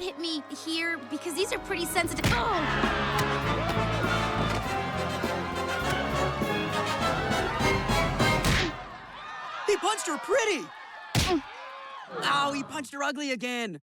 hit me here because these are pretty sensitive. Oh! He punched her pretty! Ow, he punched her ugly again!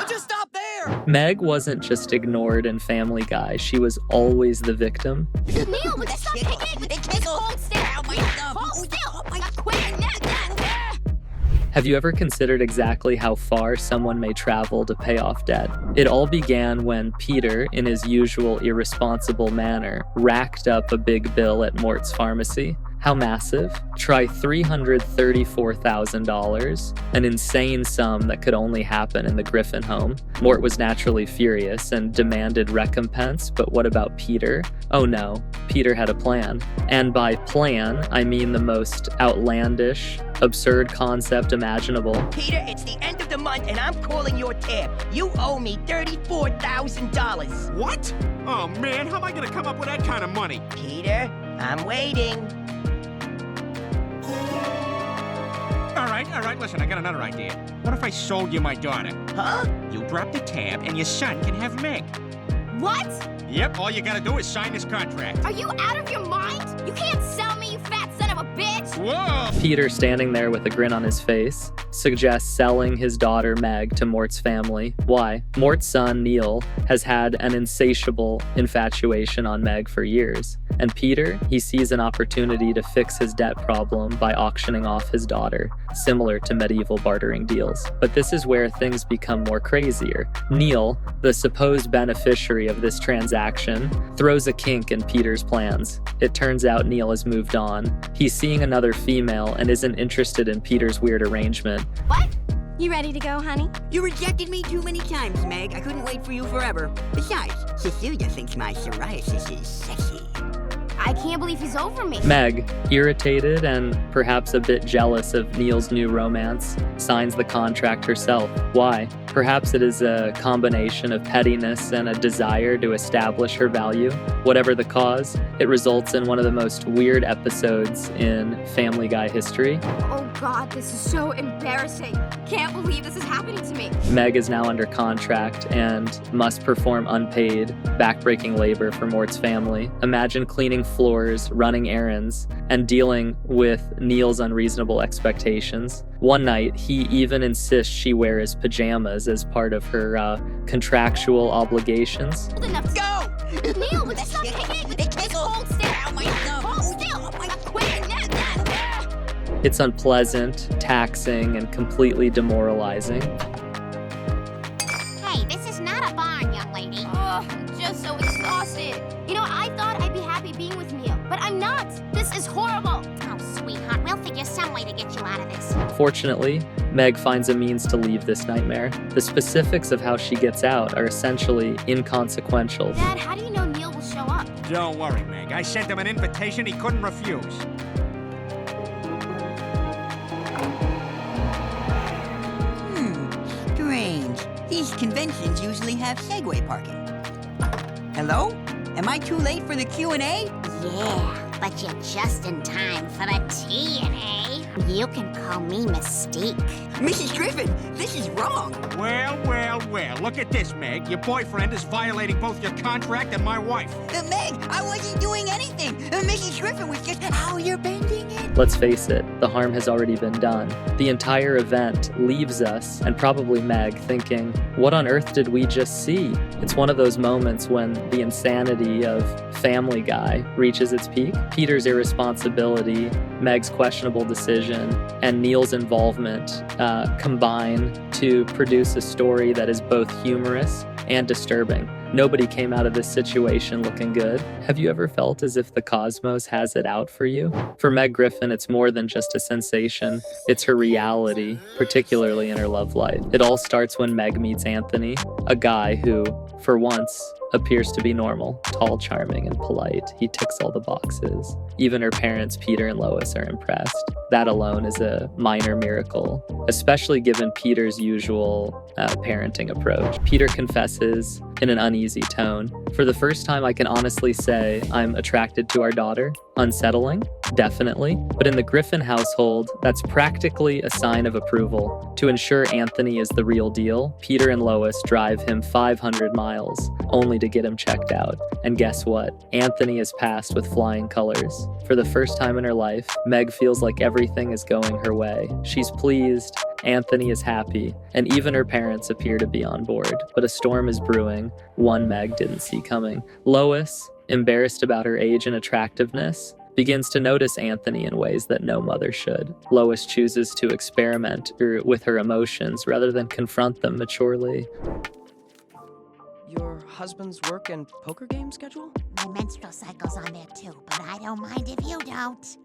Just stop there! Meg wasn't just ignored in Family Guy, she was always the victim. Neil, would you stop kicking? Hold still! Hold still! Quit! Have you ever considered exactly how far someone may travel to pay off debt? It all began when Peter, in his usual irresponsible manner, racked up a big bill at Mort's pharmacy. How massive? Try $334,000, an insane sum that could only happen in the Griffin home. Mort was naturally furious and demanded recompense, but what about Peter? Oh no, Peter had a plan. And by plan, I mean the most outlandish, absurd concept imaginable. Peter, it's the end of the month and I'm calling your tab. You owe me $34,000. What? Oh man, how am I gonna come up with that kind of money? Peter, I'm waiting. All right, listen, I got another idea. What if I sold you my daughter? Huh? You drop the tab and your son can have Meg. What? Yep, all you gotta do is sign this contract. Are you out of your mind? You can't sell me, you fat son of a bitch! Whoa! Peter, standing there with a grin on his face, suggests selling his daughter Meg to Mort's family. Why? Mort's son, Neil, has had an insatiable infatuation on Meg for years. And Peter, he sees an opportunity to fix his debt problem by auctioning off his daughter, similar to medieval bartering deals. But this is where things become more crazier. Neil, the supposed beneficiary of this transaction, throws a kink in Peter's plans. It turns out Neil has moved on. He's seeing another female and isn't interested in Peter's weird arrangement. What? You ready to go, honey? You rejected me too many times, Meg. I couldn't wait for you forever. Besides, Cecilia thinks my psoriasis is sexy. I can't believe he's over me. Meg, irritated and perhaps a bit jealous of Neil's new romance, signs the contract herself. Why? Perhaps it is a combination of pettiness and a desire to establish her value. Whatever the cause, it results in one of the most weird episodes in Family Guy history. Oh God, this is so embarrassing. Can't believe this is happening to me. Meg is now under contract and must perform unpaid, backbreaking labor for Mort's family. Imagine cleaning floors, running errands, and dealing with Neil's unreasonable expectations. One night, he even insists she wear his pajamas as part of her contractual obligations. Old enough to go! Neil, would you stop kicking? Hold still! Hold still! Quit! It's unpleasant, taxing, and completely demoralizing. Hey, this is not a barn, young lady. Oh, I'm just so exhausted. You know, I thought I'd be happy being with Neil, but I'm not. This is horrible. Oh, sweetheart, we'll figure some way to get you out of this. Fortunately, Meg finds a means to leave this nightmare. The specifics of how she gets out are essentially inconsequential. Dad, how do you know Neil will show up? Don't worry, Meg. I sent him an invitation he couldn't refuse. Strange. These conventions usually have Segway parking. Hello? Am I too late for the Q&A? Yeah, but you're just in time for the T&A. You can call me Mystique. Mrs. Griffin, this is wrong. Well, look at this, Meg. Your boyfriend is violating both your contract and my wife. Meg, I wasn't doing anything. Mrs. Griffin was just how you're bending it. Let's face it, the harm has already been done. The entire event leaves us, and probably Meg, thinking, what on earth did we just see? It's one of those moments when the insanity of Family Guy reaches its peak. Peter's irresponsibility, Meg's questionable decision, and Neil's involvement combine to produce a story that is both humorous and disturbing. Nobody came out of this situation looking good. Have you ever felt as if the cosmos has it out for you? For Meg Griffin, it's more than just a sensation. It's her reality, particularly in her love life. It all starts when Meg meets Anthony, a guy who, for once, appears to be normal, tall, charming, and polite. He ticks all the boxes. Even her parents, Peter and Lois, are impressed. That alone is a minor miracle, especially given Peter's usual parenting approach. Peter confesses in an uneasy tone, "For the first time, I can honestly say I'm attracted to our daughter. Unsettling? Definitely. But in the Griffin household, that's practically a sign of approval. To ensure Anthony is the real deal, Peter and Lois drive him 500 miles, only to get him checked out. And guess what? Anthony is passed with flying colors. For the first time in her life, Meg feels like everything is going her way. She's pleased, Anthony is happy, and even her parents appear to be on board. But a storm is brewing, one Meg didn't see coming. Lois, embarrassed about her age and attractiveness, begins to notice Anthony in ways that no mother should. Lois chooses to experiment with her emotions rather than confront them maturely. Your husband's work and poker game schedule? My menstrual cycle's on there too, but I don't mind if you don't.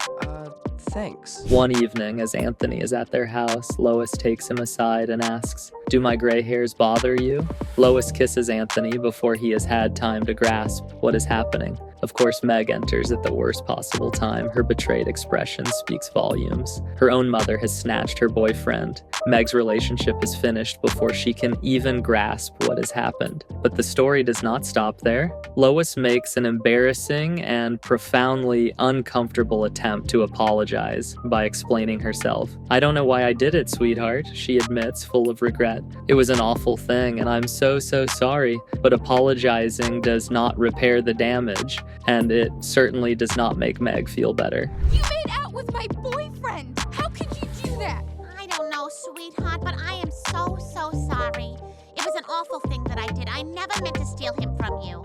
Thanks. One evening, as Anthony is at their house, Lois takes him aside and asks, "Do my gray hairs bother you?" Lois kisses Anthony before he has had time to grasp what is happening. Of course, Meg enters at the worst possible time. Her betrayed expression speaks volumes. Her own mother has snatched her boyfriend. Meg's relationship is finished before she can even grasp what has happened. But the story does not stop there. Lois makes an embarrassing and profoundly uncomfortable attempt to apologize by explaining herself. "I don't know why I did it, sweetheart," she admits, full of regret. "It was an awful thing, and I'm so sorry. But apologizing does not repair the damage, and it certainly does not make Meg feel better." You made out with my boyfriend. How could you do that? I don't know, sweetheart, but I am so sorry. It was an awful thing that I did. I never meant to steal him from you.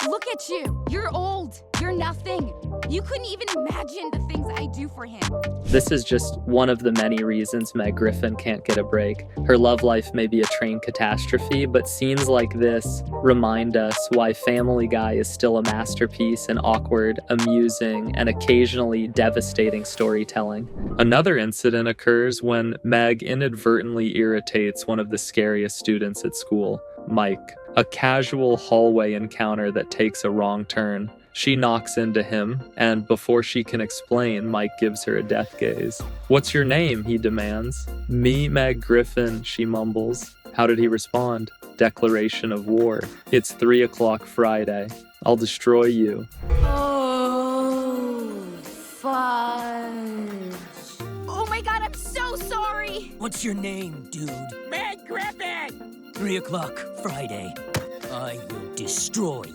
Look at you. You're old. You're nothing. You couldn't even imagine the things I do for him. This is just one of the many reasons Meg Griffin can't get a break. Her love life may be a train catastrophe, but scenes like this remind us why Family Guy is still a masterpiece in awkward, amusing, and occasionally devastating storytelling. Another incident occurs when Meg inadvertently irritates one of the scariest students at school, Mike. A casual hallway encounter that takes a wrong turn. She knocks into him, and before she can explain, Mike gives her a death gaze. "What's your name?" he demands. "Me, Meg Griffin," she mumbles. How did he respond? Declaration of war. "It's 3 o'clock Friday. I'll destroy you." Oh, fudge. Oh my god, I'm so sorry. What's your name, dude? Meg Griffin! 3 o'clock Friday. I will destroy you.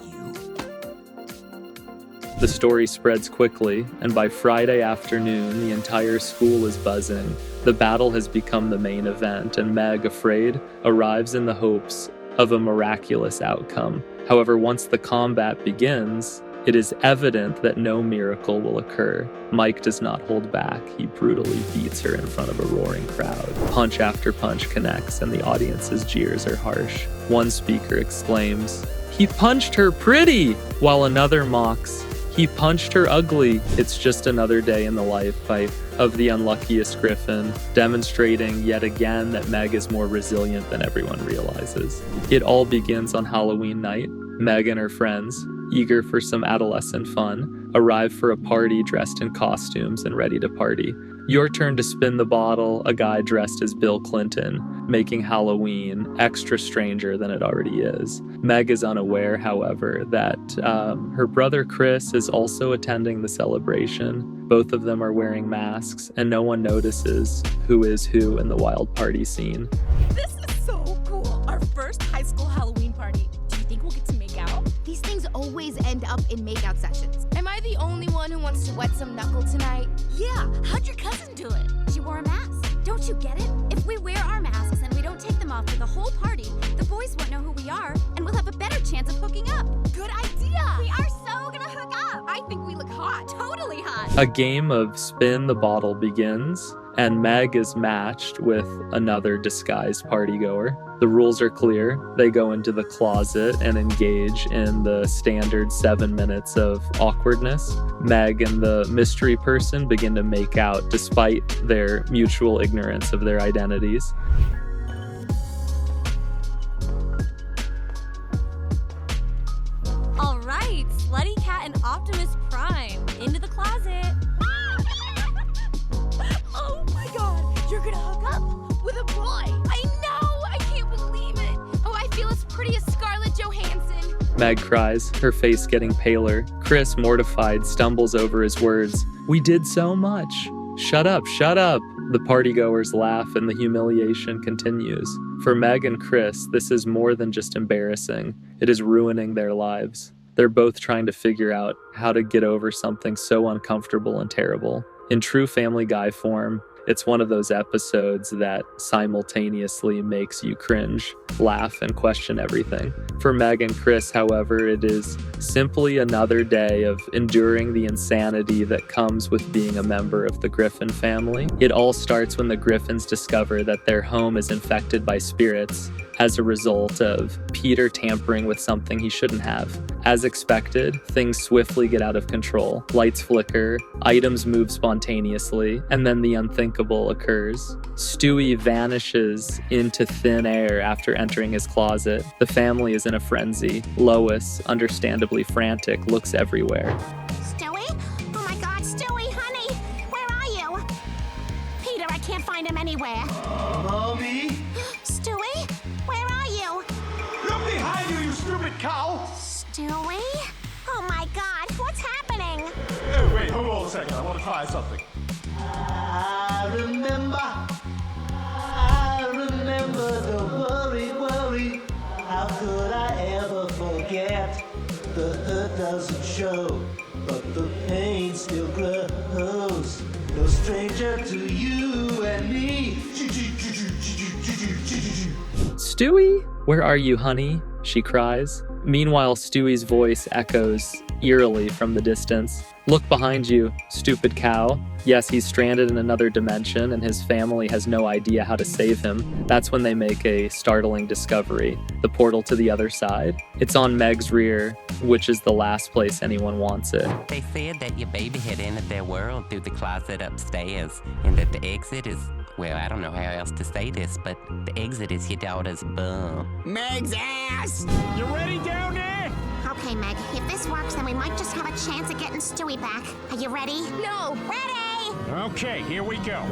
The story spreads quickly, and by Friday afternoon, the entire school is buzzing. The battle has become the main event, and Meg, afraid, arrives in the hopes of a miraculous outcome. However, once the combat begins, it is evident that no miracle will occur. Mike does not hold back. He brutally beats her in front of a roaring crowd. Punch after punch connects, and the audience's jeers are harsh. One speaker exclaims, "He punched her pretty!" while another mocks, "He punched her ugly." It's just another day in the life of the unluckiest Griffin, demonstrating yet again that Meg is more resilient than everyone realizes. It all begins on Halloween night. Meg and her friends, eager for some adolescent fun, arrive for a party dressed in costumes and ready to party. Your turn to spin the bottle, a guy dressed as Bill Clinton, making Halloween extra stranger than it already is. Meg is unaware, however, that her brother Chris is also attending the celebration. Both of them are wearing masks, and no one notices who is who in the wild party scene. This is so cool. Our first high school Halloween party. Do you think we'll get to make out? These things always end up in makeout sessions. Am I the only one who wants to wet some knuckle tonight? Yeah. How'd your cousin do it? She wore a mask. Don't you get it? If we wear our masks and we don't take them off for the whole party, the boys won't know who we are, and we'll have a better chance of hooking up. Good idea. We are so gonna hook up. I think we look hot. Totally hot. A game of spin the bottle begins, and Meg is matched with another disguised partygoer. The rules are clear. They go into the closet and engage in the standard 7 minutes of awkwardness. Meg and the mystery person begin to make out despite their mutual ignorance of their identities. All right, Slutty Cat and Optimus Prime into the closet. Oh my god, you're gonna hook up with a boy. I know! I can't believe it! Oh, I feel as pretty as Scarlett Johansson. Meg cries, her face getting paler. Chris, mortified, stumbles over his words. We did so much. Shut up, shut up. The partygoers laugh and the humiliation continues. For Meg and Chris, this is more than just embarrassing. It is ruining their lives. They're both trying to figure out how to get over something so uncomfortable and terrible. In true Family Guy form, it's one of those episodes that simultaneously makes you cringe, laugh, and question everything. For Meg and Chris, however, it is simply another day of enduring the insanity that comes with being a member of the Griffin family. It all starts when the Griffins discover that their home is infected by spirits as a result of Peter tampering with something he shouldn't have. As expected, things swiftly get out of control. Lights flicker, items move spontaneously, and then the unthinkable occurs. Stewie vanishes into thin air after entering his closet. The family is in a frenzy. Lois, understandably frantic, looks everywhere. Stewie? Oh my god, Stewie, honey! Where are you? Peter, I can't find him anywhere. Mommy? Stewie? Where are you? Look behind you, you stupid cow! Stewie? Oh my god, what's happening? Hey, wait, hold on a second. I want to try something. I remember the worry. How could I ever forget? The hurt doesn't show, but the pain still grows. No stranger to you and me. Stewie? Where are you, honey? She cries. Meanwhile, Stewie's voice echoes eerily from the distance. Look behind you, stupid cow. Yes, he's stranded in another dimension and his family has no idea how to save him. That's when they make a startling discovery, the portal to the other side. It's on Meg's rear, which is the last place anyone wants it. They said that your baby had entered their world through the closet upstairs, and that the exit is, well, I don't know how else to say this, but the exit is your daughter's bum. Meg's ass! You ready down there? Okay, Meg, if this works, then we might just have a chance at getting Stewie back. Are you ready? No. Ready! Okay, here we go.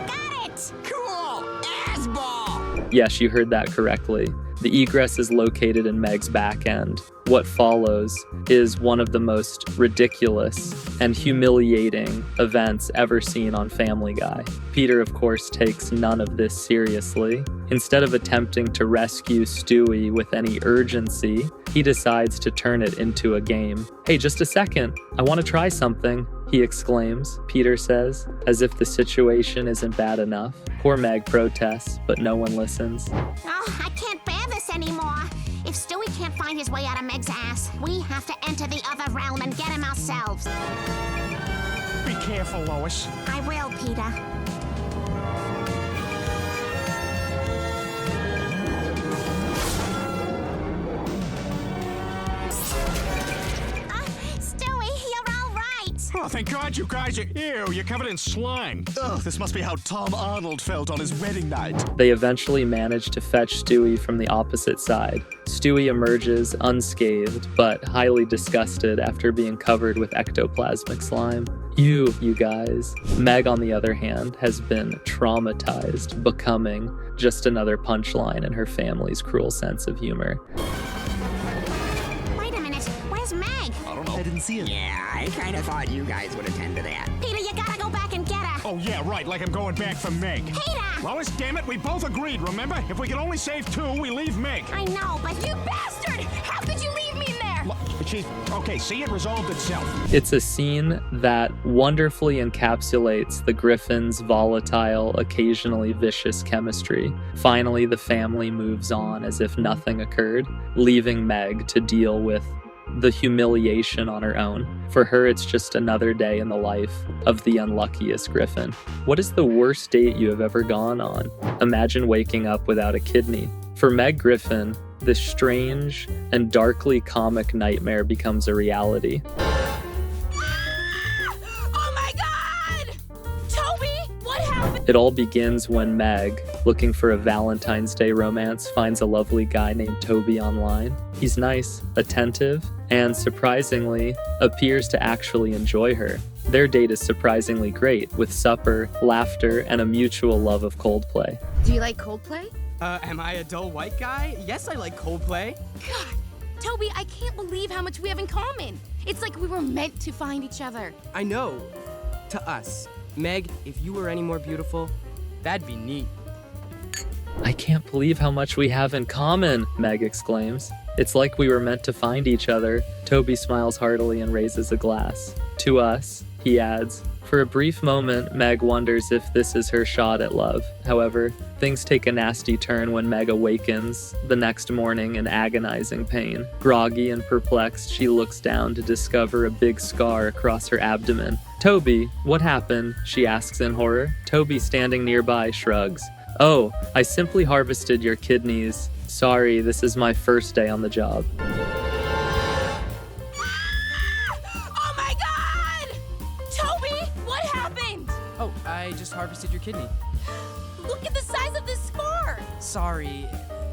Got it! Cool! Ass ball! Yes, you heard that correctly. The egress is located in Meg's back end. What follows is one of the most ridiculous and humiliating events ever seen on Family Guy. Peter, of course, takes none of this seriously. Instead of attempting to rescue Stewie with any urgency, he decides to turn it into a game. Hey, just a second. I want to try something, he exclaims, Peter says, as if the situation isn't bad enough. Poor Meg protests, but no one listens. Oh, I can't bear this anymore. If Stewie can't find his way out of Meg's ass, we have to enter the other realm and get him ourselves. Be careful, Lois. I will, Peter. Stewie, you're all right. Oh, thank God you guys are... Ew, you're covered in slime. Ugh, this must be how Tom Arnold felt on his wedding night. They eventually manage to fetch Stewie from the opposite side. Stewie emerges unscathed, but highly disgusted after being covered with ectoplasmic slime. You guys. Meg, on the other hand, has been traumatized, becoming just another punchline in her family's cruel sense of humor. Wait a minute, where's Meg? I don't know. I didn't see him. Yeah, I kind of thought you guys would attend to that. Peter, you gotta go back and get her. Oh, yeah, right, like I'm going back for Meg. Peter! Lois, damn it, we both agreed, remember? If we can only save two, we leave Meg. I know, but You bastard! How could you leave me in there? Okay, see, it resolved itself. It's a scene that wonderfully encapsulates the Griffins' volatile, occasionally vicious chemistry. Finally, the family moves on as if nothing occurred, leaving Meg to deal with the humiliation on her own. For her, it's just another day in the life of the unluckiest Griffin. What is the worst date you have ever gone on? Imagine waking up without a kidney. For Meg Griffin, this strange and darkly comic nightmare becomes a reality. Oh my god! Toby, what happened? It all begins when Meg, looking for a Valentine's Day romance, finds a lovely guy named Toby online. He's nice, attentive, and surprisingly, appears to actually enjoy her. Their date is surprisingly great, with supper, laughter, and a mutual love of Coldplay. Do you like Coldplay? Am I a dull white guy? Yes, I like Coldplay. God, Toby, I can't believe how much we have in common. It's like we were meant to find each other. I know. To us. Meg, if you were any more beautiful, that'd be neat. I can't believe how much we have in common, Meg exclaims. It's like we were meant to find each other. Toby smiles heartily and raises a glass. To us, he adds. For a brief moment, Meg wonders if this is her shot at love. However, things take a nasty turn when Meg awakens the next morning in agonizing pain. Groggy and perplexed, she looks down to discover a big scar across her abdomen. Toby, what happened? She asks in horror. Toby, standing nearby, shrugs. Oh, I simply harvested your kidneys. Sorry, this is my first day on the job. Oh my god! Toby, what happened? Oh, I just harvested your kidney. Look at the size of this scar! Sorry,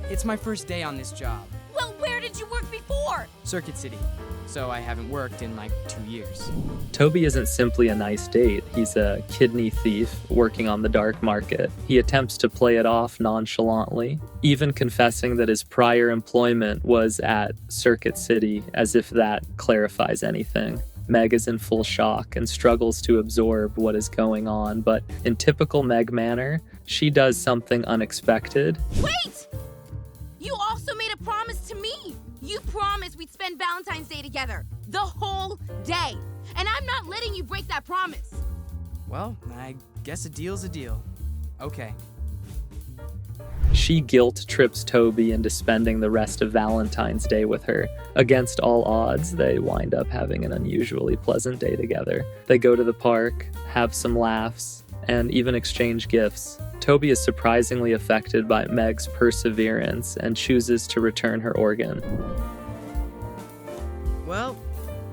it's my first day on this job. Well, where did you work before? Circuit City. So I haven't worked in like 2 years. Toby isn't simply a nice date. He's a kidney thief working on the dark market. He attempts to play it off nonchalantly, even confessing that his prior employment was at Circuit City, as if that clarifies anything. Meg is in full shock and struggles to absorb what is going on, but in typical Meg manner, she does something unexpected. Wait! You also made a promise to me! You promised we'd spend Valentine's Day together. The whole day. And I'm not letting you break that promise. Well, I guess a deal's a deal. Okay. She guilt trips Toby into spending the rest of Valentine's Day with her. Against all odds, they wind up having an unusually pleasant day together. They go to the park, have some laughs, and even exchange gifts. Toby is surprisingly affected by Meg's perseverance and chooses to return her organ. Well,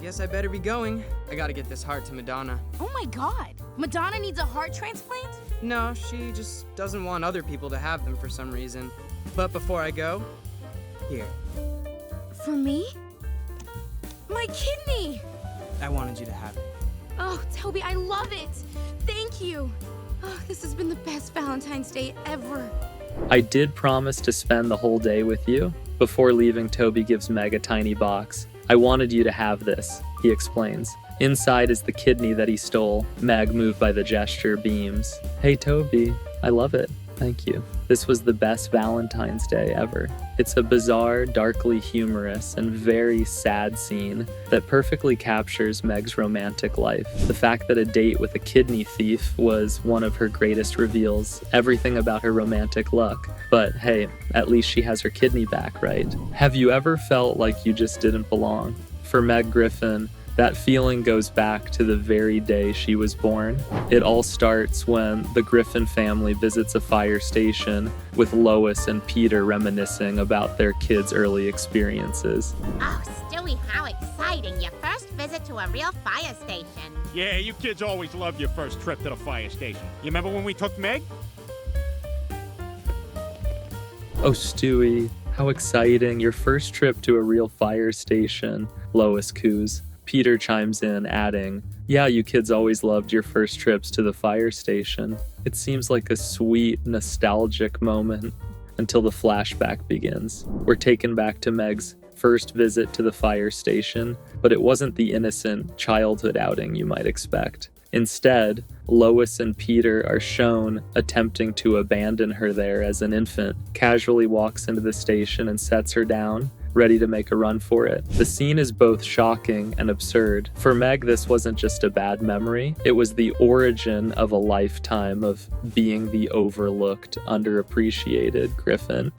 guess I better be going. I gotta get this heart to Madonna. Oh my god. Madonna needs a heart transplant? No, she just doesn't want other people to have them for some reason. But before I go, here. For me? My kidney! I wanted you to have it. Oh, Toby, I love it. Thank you. Oh, this has been the best Valentine's Day ever. I did promise to spend the whole day with you. Before leaving, Toby gives Meg a tiny box. I wanted you to have this, he explains. Inside is the kidney that he stole. Meg, moved by the gesture, beams. Hey, Toby, I love it. Thank you. This was the best Valentine's Day ever. It's a bizarre, darkly humorous, and very sad scene that perfectly captures Meg's romantic life. The fact that a date with a kidney thief was one of her greatest reveals everything about her romantic luck. But hey, at least she has her kidney back, right? Have you ever felt like you just didn't belong? For Meg Griffin, that feeling goes back to the very day she was born. It all starts when the Griffin family visits a fire station with Lois and Peter reminiscing about their kids' early experiences. Oh, Stewie, how exciting. Your first visit to a real fire station. Yeah, you kids always love your first trip to the fire station. You remember when we took Meg? Oh, Stewie, how exciting. Your first trip to a real fire station, Lois coos. Peter chimes in, adding, yeah, you kids always loved your first trips to the fire station. It seems like a sweet, nostalgic moment until the flashback begins. We're taken back to Meg's first visit to the fire station, but it wasn't the innocent childhood outing you might expect. Instead, Lois and Peter are shown attempting to abandon her there as an infant, casually walks into the station and sets her down, ready to make a run for it. The scene is both shocking and absurd. For Meg, this wasn't just a bad memory. It was the origin of a lifetime of being the overlooked, underappreciated Griffin.